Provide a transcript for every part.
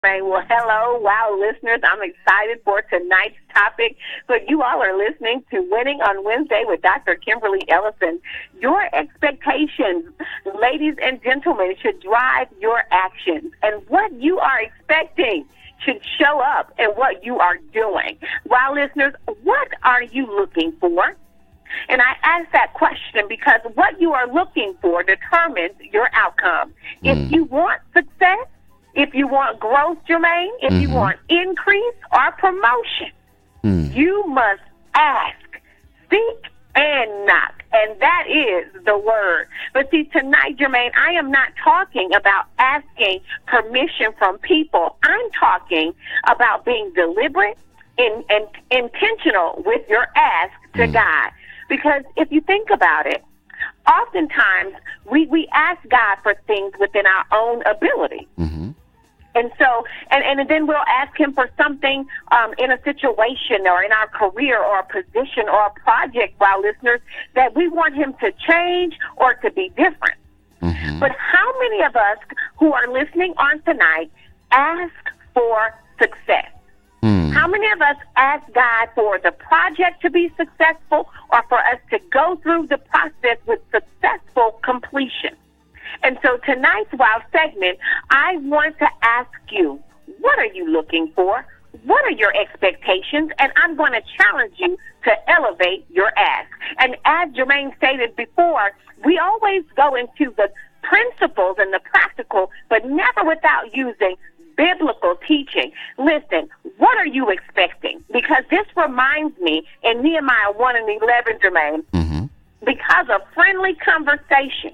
Well, hello, wow, listeners. I'm excited for tonight's topic. But you all are listening to Winning on Wednesday with Dr. Kimberly Ellison. Your expectations, ladies and gentlemen, should drive your actions. And what you are expecting should show up in what you are doing. Wow, listeners, what are you looking for? And I ask that question because what you are looking for determines your outcome. If you want success, if you want growth, Jermaine, if you want increase or promotion, you must ask, seek, and knock. And that is the word. But see, tonight, Jermaine, I am not talking about asking permission from people. I'm talking about being deliberate and intentional with your ask to God. Because if you think about it, oftentimes we ask God for things within our own ability. And so, and then we'll ask him for something in a situation or in our career or a position or a project, while listeners, that we want him to change or to be different. But how many of us who are listening on tonight ask for success? How many of us ask God for the project to be successful or for us to go through the process with successful completion? And so tonight's WOW segment, I want to ask you, what are you looking for? What are your expectations? And I'm going to challenge you to elevate your ask. And as Jermaine stated before, we always go into the principles and the practical, but never without using biblical teaching. Listen, what are you expecting? Because this reminds me in Nehemiah 1 and 11, Jermaine, because of friendly conversation,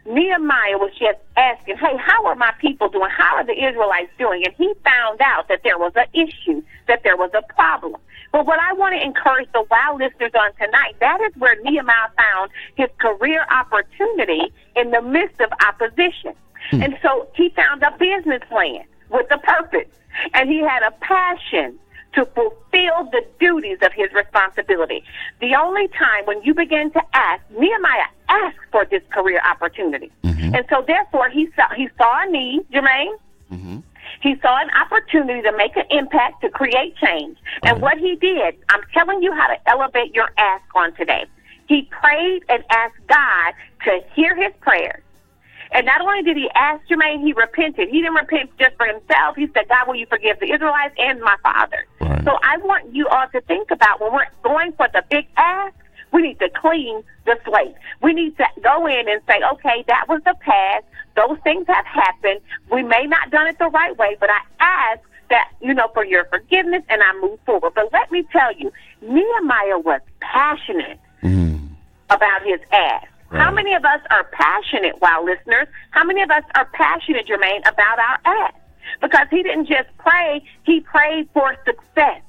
Nehemiah was just asking, hey, how are my people doing? How are the Israelites doing? And he found out that there was an issue, that there was a problem. But what I want to encourage the WOW listeners on tonight, that is where Nehemiah found his career opportunity in the midst of opposition. And so he found a business plan with a purpose, and he had a passion to fulfill the duties of his responsibility. The only time when you begin to ask, Nehemiah asked for this career opportunity. And so therefore he saw a need, Jermaine. He saw an opportunity to make an impact, to create change. And what he did, I'm telling you how to elevate your ask on today. He prayed and asked God to hear his prayers. And not only did he ask, Jermaine, he repented. He didn't repent just for himself. He said, God, will you forgive the Israelites and my father? So I want you all to think about when we're going for the big ask, we need to clean the slate. We need to go in and say, okay, that was the past. Those things have happened. We may not have done it the right way, but I ask that, for your forgiveness, and I move forward. But let me tell you, Nehemiah was passionate about his ask. How many of us are passionate, WOW listeners? How many of us are passionate, Jermaine, about our ask? Because he didn't just pray, he prayed for success.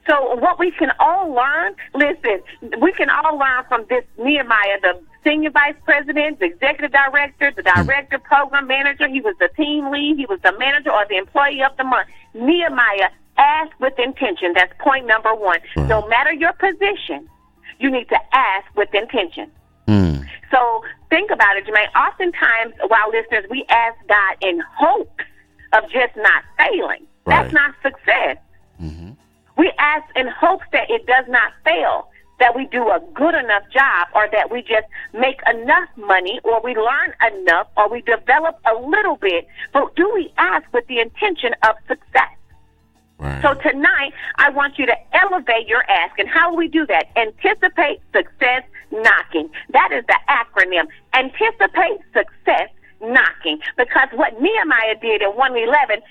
So what we can all learn, listen, we can all learn from this Nehemiah, the senior vice president, the executive director, the director, program manager. He was the team lead. He was the manager or the employee of the month. Nehemiah asked with intention. That's point number one. No matter your position, you need to ask with intention. So think about it, Jermaine. Oftentimes, while listeners, we ask God in hopes of just not failing. That's not success. We ask in hopes that it does not fail, that we do a good enough job, or that we just make enough money, or we learn enough, or we develop a little bit. But do we ask with the intention of success? So tonight, I want you to elevate your ask. And how do we do that? Anticipate success knocking. That is the acronym. Anticipate success knocking. Because what Nehemiah did in 1:11,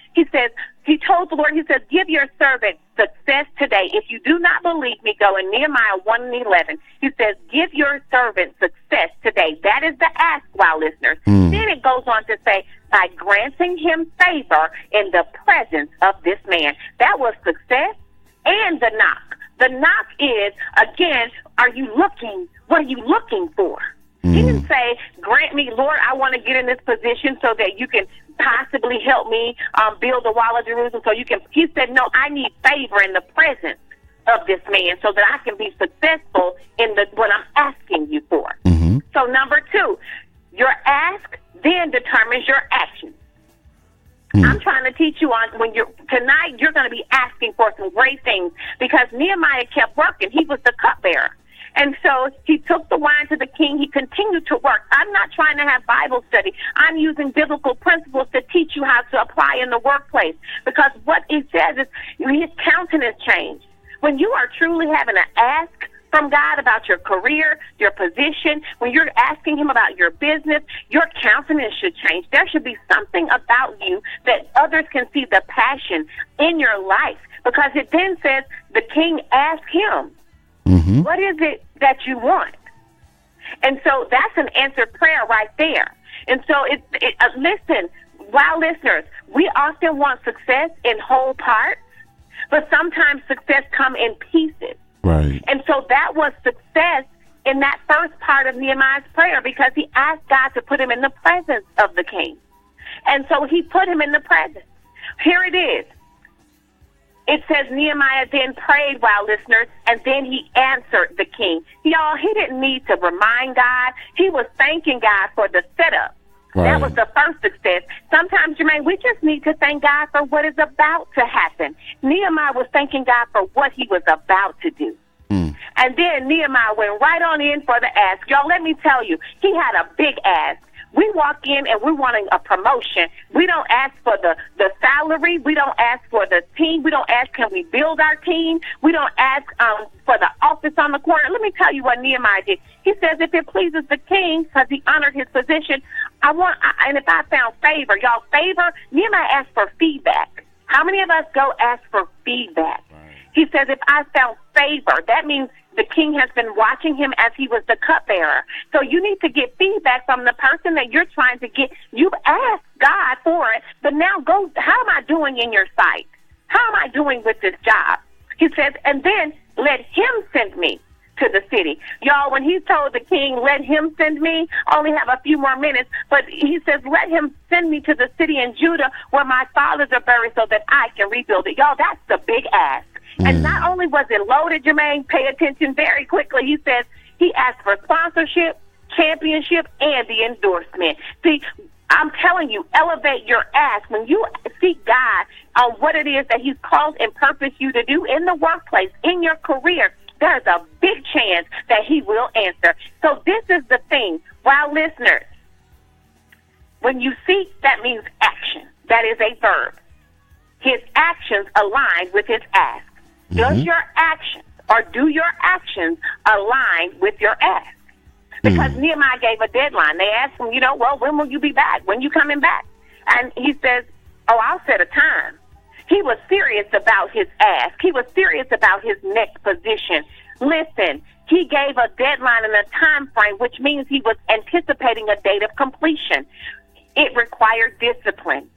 he told the Lord, he says, give your servant success today. If you do not believe me, go in Nehemiah 1:11. He says, give your servant success today. That is the ask, WOW listeners. Then it goes on to say, by granting him favor in the presence of this man. That was success and the knock. The knock is, again, what are you looking for? He didn't say, grant me, Lord, I want to get in this position so that you can possibly help me build the wall of Jerusalem so you can. He said, no, I need favor in the presence of this man so that I can be successful in what I'm asking you for. So number two, your ask then determines your action. I'm trying to teach you on tonight you're going to be asking for some great things because Nehemiah kept working. He was the cupbearer. And so he took the wine to the king. He continued to work. I'm not trying to have Bible study. I'm using biblical principles to teach you how to apply in the workplace because what it says is his countenance changed. When you are truly having to ask from God about your career, your position, when you're asking him about your business, your countenance should change. There should be something about you that others can see the passion in your life because it then says the king asked him, what is it that you want? And so that's an answered prayer right there. And so listen, wow, listeners, we often want success in whole parts, but sometimes success come in pieces. Right. And so that was success in that first part of Nehemiah's prayer because he asked God to put him in the presence of the king. And so he put him in the presence. Here it is. It says Nehemiah then prayed, wow, listeners, and then he answered the king. Y'all, he didn't need to remind God. He was thanking God for the setup. Right. That was the first success. Sometimes, Jermaine, we just need to thank God for what is about to happen. Nehemiah was thanking God for what he was about to do. And then Nehemiah went right on in for the ask. Y'all, let me tell you, he had a big ask. We walk in and we're wanting a promotion. We don't ask for the salary. We don't ask for the team. We don't ask, can we build our team? We don't ask for the office on the corner. Let me tell you what Nehemiah did. He says, if it pleases the king, because he honored his position, and if I found favor, y'all, favor, Nehemiah asked for feedback. How many of us go ask for feedback? Right. He says, if I found favor, that means the king has been watching him as he was the cupbearer. So you need to get feedback from the person that you're trying to get. You've asked God for it, but now go, how am I doing in your sight? How am I doing with this job? He says, and then let him send me to the city. Y'all, when he told the king, let him send me, I only have a few more minutes, but he says, let him send me to the city in Judah where my fathers are buried so that I can rebuild it. Y'all, that's the big ask. And not only was it loaded, Jermaine, pay attention very quickly. He says he asked for sponsorship, championship, and the endorsement. See, I'm telling you, elevate your ask. When you seek God on what it is that he's called and purposed you to do in the workplace, in your career, there's a big chance that he will answer. So this is the thing. Wow, listeners, when you seek, that means action. That is a verb. His actions align with his ask. Does your actions or do your actions align with your ask? Because Nehemiah gave a deadline. They asked him, when will you be back? When you coming back? And he says, I'll set a time. He was serious about his ask. He was serious about his next position. Listen, he gave a deadline and a time frame, which means he was anticipating a date of completion. It required discipline.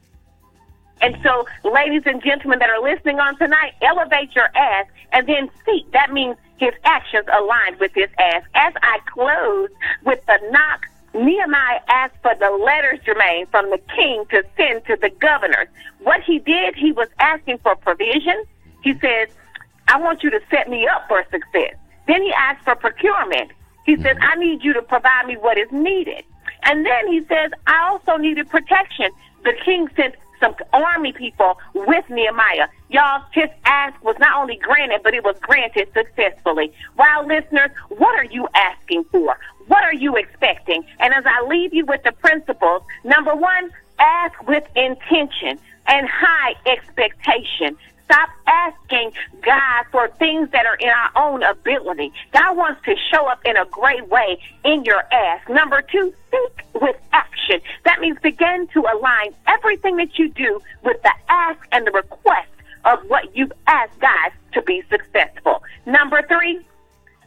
And so, ladies and gentlemen that are listening on tonight, elevate your ask and then seek. That means his actions align with his ask. As I close with the knock, Nehemiah asked for the letters, Jermaine, from the king to send to the governors. What he did, he was asking for provision. He says, I want you to set me up for success. Then he asked for procurement. He says, I need you to provide me what is needed. And then he says, I also needed protection. The king sent some army people with Nehemiah. Y'all, his ask was not only granted, but it was granted successfully. Wow, listeners, what are you asking for? What are you expecting? And as I leave you with the principles, number one, ask with intention and high expectation. Stop asking God for things that are in our own ability. God wants to show up in a great way in your ask. Number two, seek with action. That means begin to align everything that you do with the ask and the request of what you've asked God to be successful. Number three,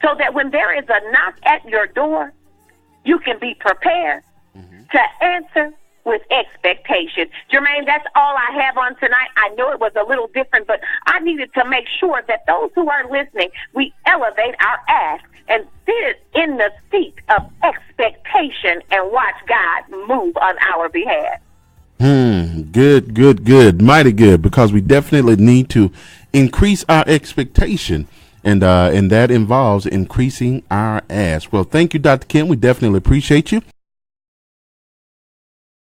so that when there is a knock at your door, you can be prepared to answer with expectation. Jermaine, that's all I have on tonight. I know it was a little different, but I needed to make sure that those who are listening, we elevate our ask and sit in the seat of expectation and watch God move on our behalf. Good. Mighty good, because we definitely need to increase our expectation. And that involves increasing our ask. Well, thank you, Dr. Kim. We definitely appreciate you.